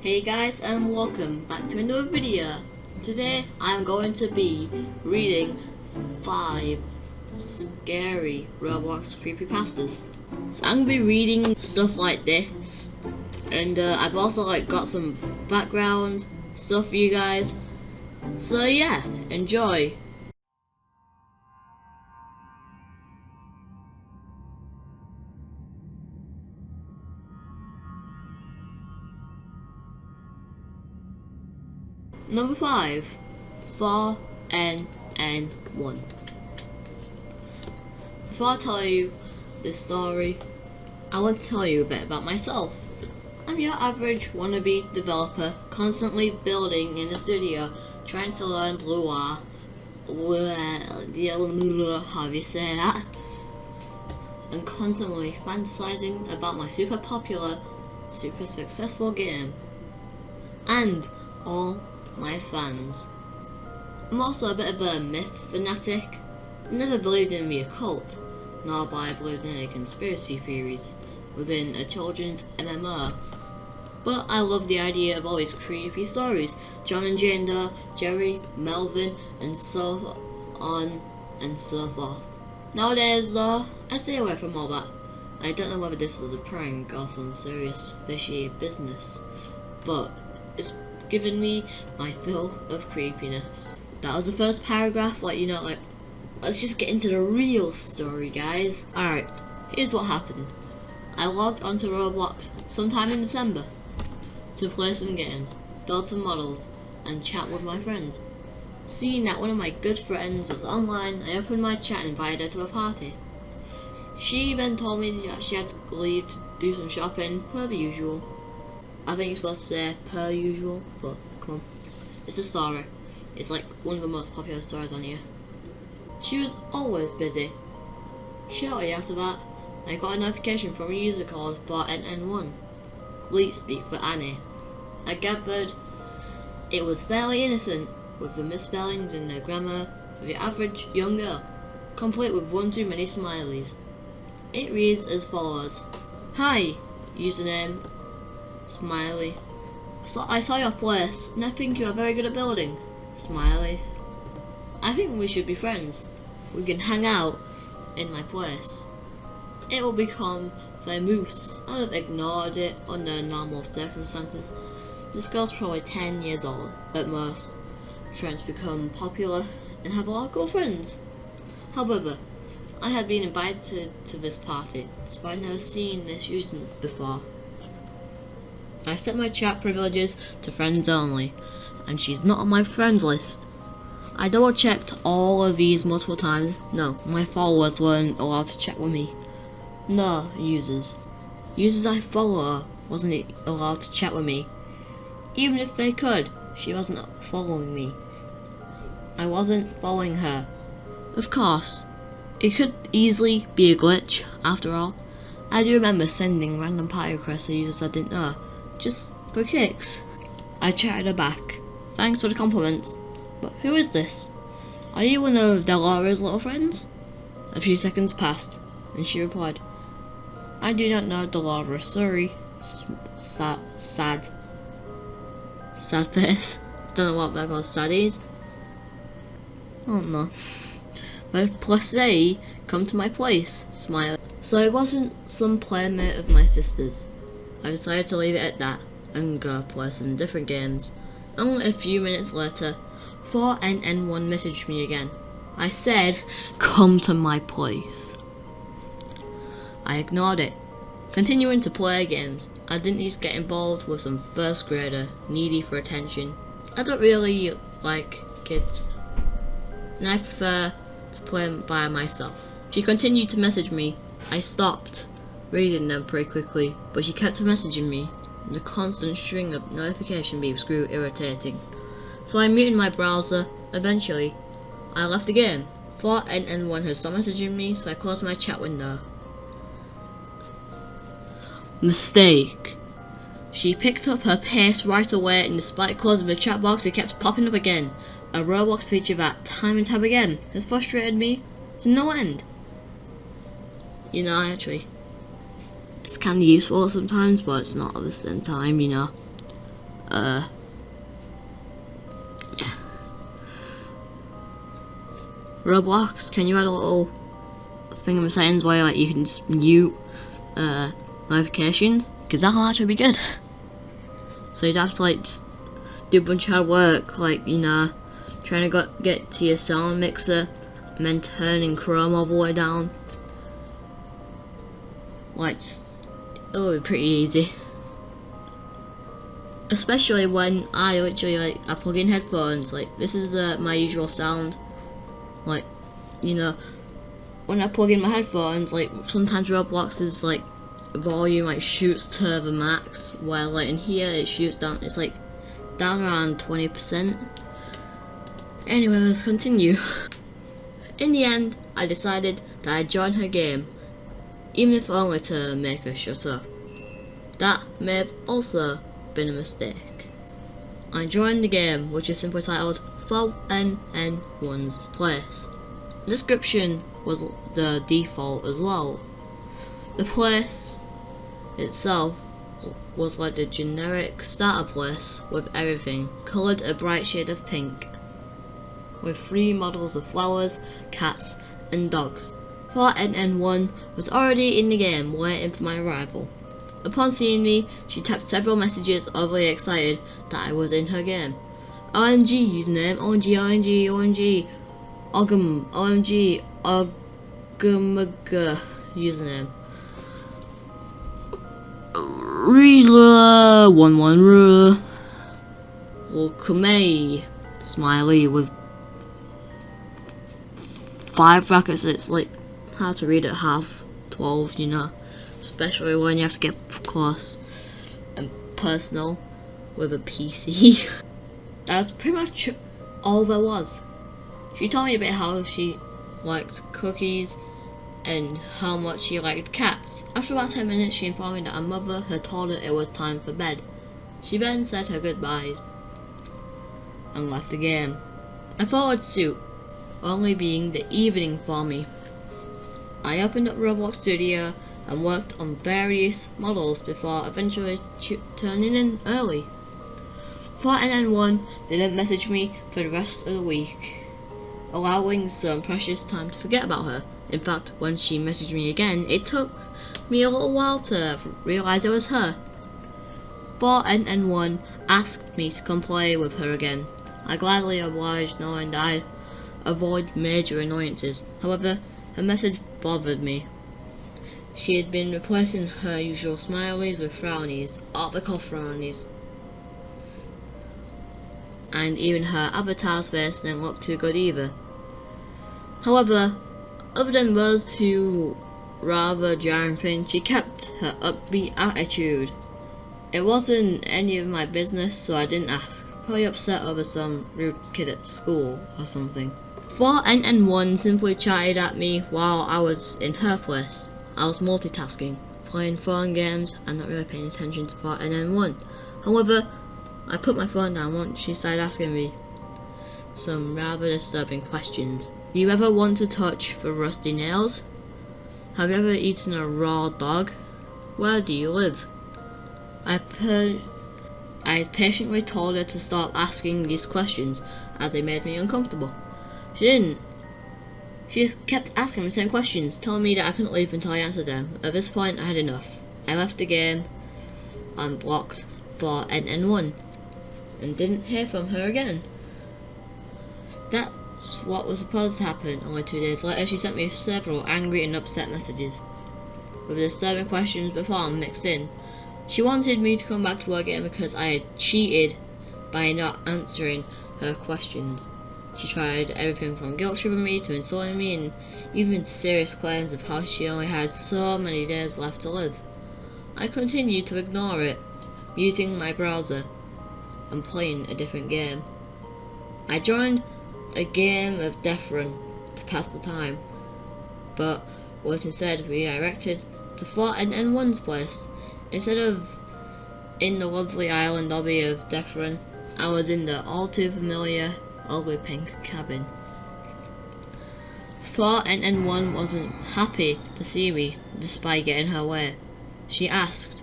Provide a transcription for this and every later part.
Hey guys, and welcome back to another video. Today I'm going to be reading 5 scary Roblox Creepypastas. So I'm going to be reading stuff like this, and I've also got some background stuff for you guys. So yeah, enjoy. Number 5, 4NN1. Before I tell you this story, I want to tell you a bit about myself. I'm your average wannabe developer, constantly building in a studio, trying to learn Lua. How do you say that? And constantly fantasizing about my super popular, super successful game. And all my fans. I'm also a bit of a myth fanatic. Never believed in the occult, nor have I believed in any conspiracy theories within a children's MMO. But I love the idea of all these creepy stories. John and Jane Doe, Jerry, Melvin, and so on and so forth. Nowadays though, I stay away from all that. I don't know whether this is a prank or some serious fishy business, but it's given me my fill of creepiness. That was the first paragraph, let's just get into the real story, guys. Alright, here's what happened. I logged onto Roblox sometime in December to play some games, build some models, and chat with my friends. Seeing that one of my good friends was online, I opened my chat and invited her to a party. She then told me that she had to leave to do some shopping, per the usual. I think you're supposed to say per usual, but come on. It's a story. It's like one of the most popular stories on here. She was always busy. Shortly after that, I got a notification from a user called 4NN1. Please speak for Annie. I gathered it was fairly innocent, with the misspellings in the grammar of your average young girl, complete with one too many smileys. It reads as follows. Hi, username Smiley. So I saw your place, and I think you are very good at building. Smiley. I think we should be friends. We can hang out in my place. It will become famous. I'd have ignored it under normal circumstances. This girl's probably 10 years old, at most, trying to become popular and have a lot of cool friends. However, I had been invited to this party, despite never seeing this user before. I set my chat privileges to friends only, and she's not on my friends list. I double checked all of these multiple times. No, my followers weren't allowed to chat with me. No, users I follow wasn't allowed to chat with me. Even if they could, she wasn't following me. I wasn't following her. Of course, it could easily be a glitch, after all. I do remember sending random party requests to users I didn't know, just for kicks. I chatted her back. Thanks for the compliments, but who is this? Are you one of Delara's little friends? A few seconds passed, and she replied, I do not know Delara, sorry. Sad face. Don't know what that called sad is. Oh no. But plus say, come to my place, smile. So it wasn't some playmate of my sister's. I decided to leave it at that and go play some different games. Only a few minutes later, 4NN1 messaged me again. I said, come to my place. I ignored it, continuing to play games. I didn't need to get involved with some first grader needy for attention. I don't really like kids, and I prefer to play by myself. She continued to message me. I stopped reading them pretty quickly, but she kept messaging me, and the constant string of notification beeps grew irritating. So I muted my browser. Eventually, I left the game. 4NN1 had stopped messaging me, so I closed my chat window. Mistake. She picked up her pace right away, and despite closing the chat box, it kept popping up again. A Roblox feature that, time and time again, has frustrated me to no end. You know, it's kind of useful sometimes, but it's not at the same time, you know. Yeah. Roblox, can you add a little thing of settings where like you can just mute notifications? Because that'll actually be good. So you'd have to like just do a bunch of hard work, like, you know, trying to get to your sound mixer and then turning Chrome all the way down. Like, it'll be pretty easy. Especially when I literally like I plug in headphones. Like, this is my usual sound. Like, you know, when I plug in my headphones, like sometimes Roblox's like volume like shoots to the max, while like in here it shoots down. It's like down around 20%. Anyway, let's continue. In the end, I decided that I'd join her game, even if only to make her shut up. That may have also been a mistake. I joined the game, which is simply titled 4NN1's Place. The description was the default as well. The place itself was like the generic starter place with everything coloured a bright shade of pink, with 3 models of flowers, cats and dogs. 4NN1 was already in the game waiting for my arrival. Upon seeing me, she typed several messages overly excited that I was in her game. OMG username, OMG, OMG, OMG, OMG, OGMG username. Reela 11 Welcome smiley with 5 brackets. It's like hard to read at half 12, you know, especially when you have to get close and personal with a PC. That's pretty much all there was. She told me about how she liked cookies and how much she liked cats. After about 10 minutes, she informed me that her mother had told her it was time for bed. She then said her goodbyes and left the game. I followed suit, only being the evening for me. I opened up Roblox Studio and worked on various models before eventually turning in early. 4NN1 didn't message me for the rest of the week, allowing some precious time to forget about her. In fact, when she messaged me again, it took me a little while to realise it was her. 4NN1 asked me to come play with her again. I gladly obliged, knowing that I'd avoid major annoyances. However, her message bothered me. She had been replacing her usual smileys with frownies, they're called frownies. And even her avatar's face didn't look too good either. However, other than those 2 rather jarring things, she kept her upbeat attitude. It wasn't any of my business, so I didn't ask. Probably upset over some rude kid at school or something. 4NN1 simply chatted at me while I was in her place. I was multitasking, playing phone games and not really paying attention to 4NN1. However, I put my phone down once she started asking me some rather disturbing questions. Do you ever want to touch the rusty nails? Have you ever eaten a raw dog? Where do you live? I patiently told her to stop asking these questions, as they made me uncomfortable. She didn't. She just kept asking the same questions, telling me that I couldn't leave until I answered them. At this point, I had enough. I left the game and blocked 4NN1 and didn't hear from her again. That's what was supposed to happen. Only 2 days later, she sent me several angry and upset messages, with disturbing questions before mixed in. She wanted me to come back to her game because I had cheated by not answering her questions. She tried everything from guilt tripping me to insulting me, and even serious claims of how she only had so many days left to live. I continued to ignore it, muting my browser and playing a different game. I joined a game of Death Run to pass the time, but was instead redirected to 4NN1's place. Instead of in the lovely island lobby of Death Run, I was in the all too familiar ugly pink cabin. 4NN1 wasn't happy to see me despite getting her way. She asked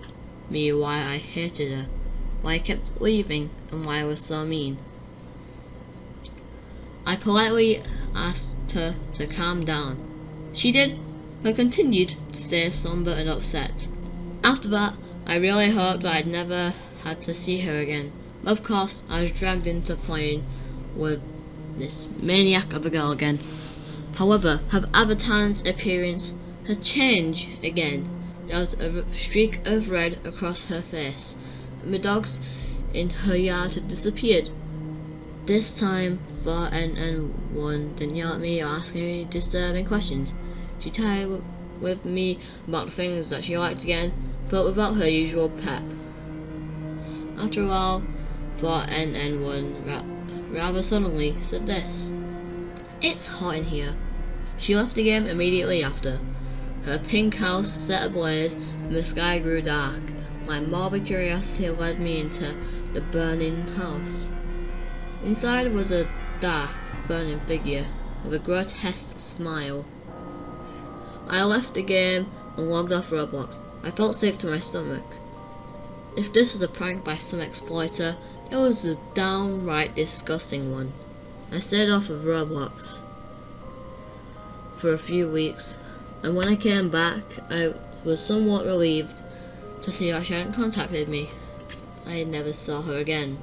me why I hated her. why I kept leaving and why I was so mean. I politely asked her to calm down. She did, but continued to stay somber and upset. After that, I really hoped that I'd never had to see her again. Of course, I was dragged into playing with this maniac of a girl again. However, her avatar's appearance had changed again. There was a streak of red across her face, and the dogs in her yard had disappeared. This time, 4NN1 didn't yell at me or ask any disturbing questions. She chatted with me about the things that she liked again, but without her usual pep. After a while, 4NN1 rather suddenly said this: "It's hot in here." She left the game immediately after. Her pink house set ablaze and the sky grew dark. My morbid curiosity led me into the burning house. Inside was a dark, burning figure with a grotesque smile. I left the game and logged off Roblox. I felt sick to my stomach. If this was a prank by some exploiter, it was a downright disgusting one. I stayed off of Roblox for a few weeks, and when I came back, I was somewhat relieved to see that she hadn't contacted me. I never saw her again.